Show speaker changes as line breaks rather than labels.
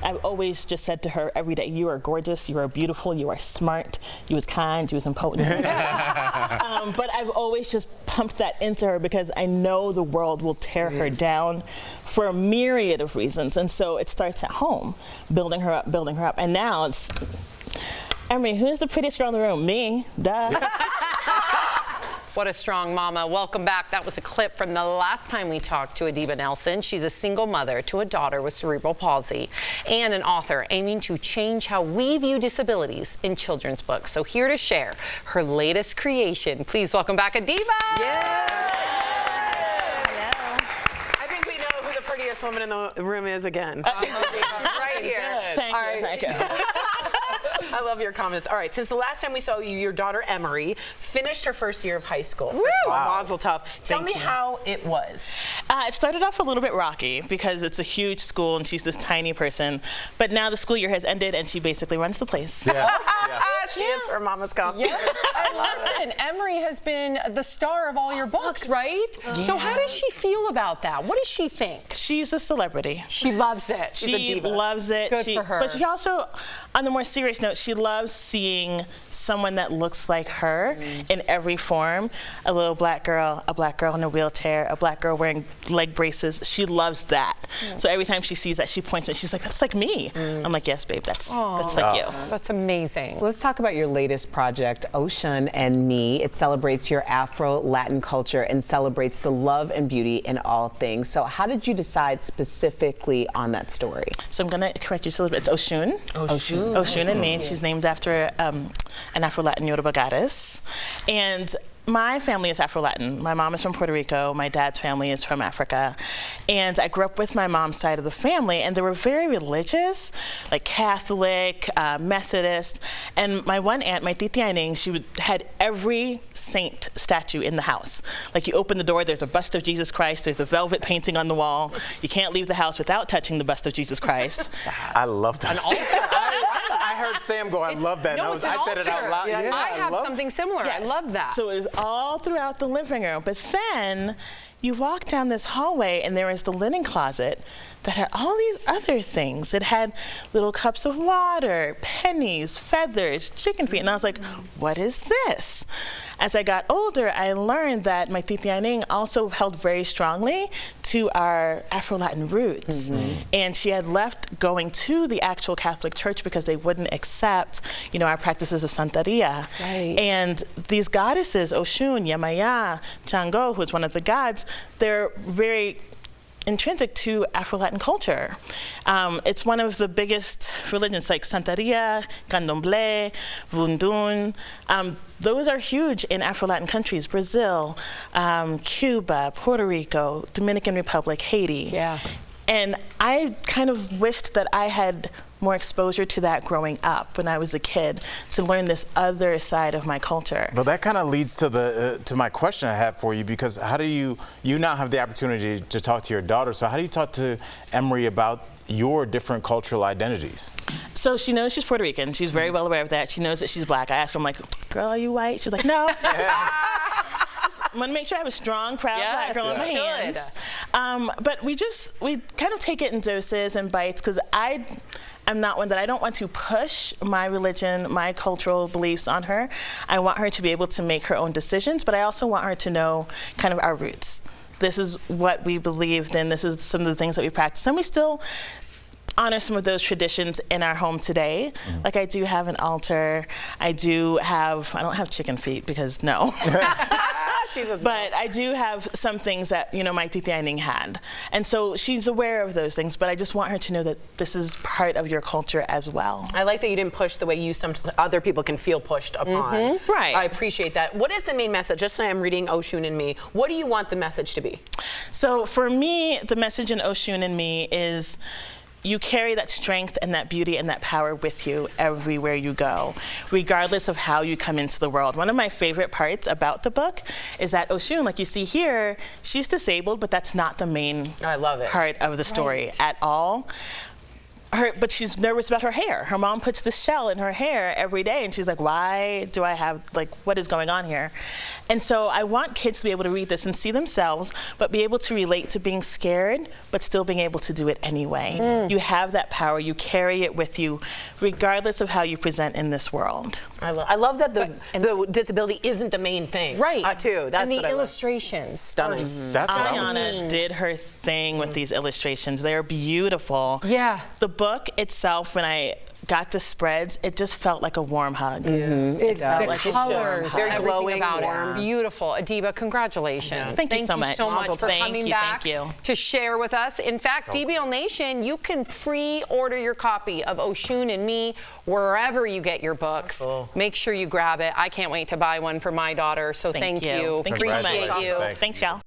I've always just said to her every day, you are gorgeous, you are beautiful, you are smart, you was kind, you was impotent. But I've always just pumped that into her because I know the world will tear her down for a myriad of reasons. And so it starts at home, building her up, building her up. And now it's, Emery, who's the prettiest girl in the room? Me, duh.
What a strong mama. Welcome back. That was a clip from the last time we talked to Adiba Nelson. She's a single mother to a daughter with cerebral palsy and an author aiming to change how we view disabilities in children's books. So here to share her latest creation, please welcome back Adiba.
Yeah. I think we know who the prettiest woman in the room is again. She's right here.
Thank you.
I love your comments. All right, since the last time we saw you, your daughter Emery finished her first year of high school. Mazel tov. Tell me how it was.
It started off a little bit rocky because it's a huge school and she's this tiny person. But now the school year has ended and she basically runs the place.
She is her mama's cop.
And listen, Emery has been the star of all your books, right? So how does she feel about that? What does she think?
She's a celebrity.
She loves it.
She loves it.
Good for her.
But she also, on the more serious note, she loves seeing someone that looks like her in every form. A little black girl in a wheelchair, a black girl wearing leg braces. She loves that. So every time she sees that, she points and she's like, that's like me. I'm like, yes, babe, that's like you.
That's amazing.
Let's talk about your latest project, Oshún and Me. It celebrates your Afro-Latin culture and celebrates the love and beauty in all things. So how did you decide specifically on that story?
So I'm going to correct you a little bit. It's Oshún. Oshún and Me. She's named after an Afro-Latin Yoruba goddess. And my family is Afro-Latin. My mom is from Puerto Rico. My dad's family is from Africa. And I grew up with my mom's side of the family, and they were very religious, like Catholic, Methodist. And my one aunt, my Titi Aining, she had every saint statue in the house. Like you open the door, there's a bust of Jesus Christ, there's a velvet painting on the wall. You can't leave the house without touching the bust of Jesus Christ.
I love that.
An altar.
I heard Sam go, I love that.
No,
I said it out loud.
Yeah, I have something similar.
Yes.
I love that.
So it was all throughout the living room. But then you walk down this hallway and there is the linen closet that had all these other things. It had little cups of water, pennies, feathers, chicken feet. And I was like, what is this? As I got older, I learned that my Titi Aining also held very strongly to our Afro-Latin roots. And she had left going to the actual Catholic Church because they wouldn't accept, our practices of Santeria. And these goddesses, Oshún, Yemaya, Chango, who is one of the gods, they're very intrinsic to Afro-Latin culture. It's one of the biggest religions, like Santeria, Candomblé, Vundun. Those are huge in Afro-Latin countries, Brazil, Cuba, Puerto Rico, Dominican Republic, Haiti. And I kind of wished that I had more exposure to that growing up when I was a kid, to learn this other side of my culture.
Well, that kind of leads to my question I have for you, because how do you now have the opportunity to talk to your daughter, so how do you talk to Emery about your different cultural identities?
So she knows she's Puerto Rican. She's very well aware of that. She knows that she's black. I ask her, I'm like, girl, are you white? She's like, no. I want to make sure I have a strong, proud black girl in my hands. But we kind of take it in doses and bites, because I'm not one that I don't want to push my religion, my cultural beliefs on her. I want her to be able to make her own decisions, but I also want her to know kind of our roots. This is what we believed in. This is some of the things that we practice. And we still honor some of those traditions in our home today. Like I do have an altar. I don't have chicken feet because no. But I do have some things that, my Titi Aining had. And so she's aware of those things, but I just want her to know that this is part of your culture as well.
I like that you didn't push the way some other people can feel pushed upon.
Right.
I appreciate that. What is the main message? Just so I'm reading Oshún and Me. What do you want the message to be?
So for me, the message in Oshún and Me is, you carry that strength and that beauty and that power with you everywhere you go, regardless of how you come into the world. One of my favorite parts about the book is that Oshún, like you see here, she's disabled, but that's not the main part of the story at all. but she's nervous about her hair. Her mom puts this shell in her hair every day, and she's like, why do I have, like, what is going on here? And so I want kids to be able to read this and see themselves, but be able to relate to being scared, but still being able to do it anyway. You have that power. You carry it with you, regardless of how you present in this world.
I love that the disability isn't the main thing.
Right.
Too. That's
and the
what I love.
illustrations.
Stunning.
That's what I was
Ayana did her thing with these illustrations. They're beautiful.
Yeah.
The book itself, when I got the spreads, it just felt like a warm hug.
It
felt
the
like a
colors,
Very
everything
glowing,
about
warm.
it.
Beautiful. Adiba, congratulations.
Thank you so much.
Thank you so much for
Thank
coming
you,
back
thank you.
to share with us. In fact, DBL Nation, you can pre-order your copy of Oshún and Me wherever you get your books.
Cool.
Make sure you grab it. I can't wait to buy one for my daughter, so thank you.
Thank you so much.
Appreciate you.
Thank you.
Thanks, y'all.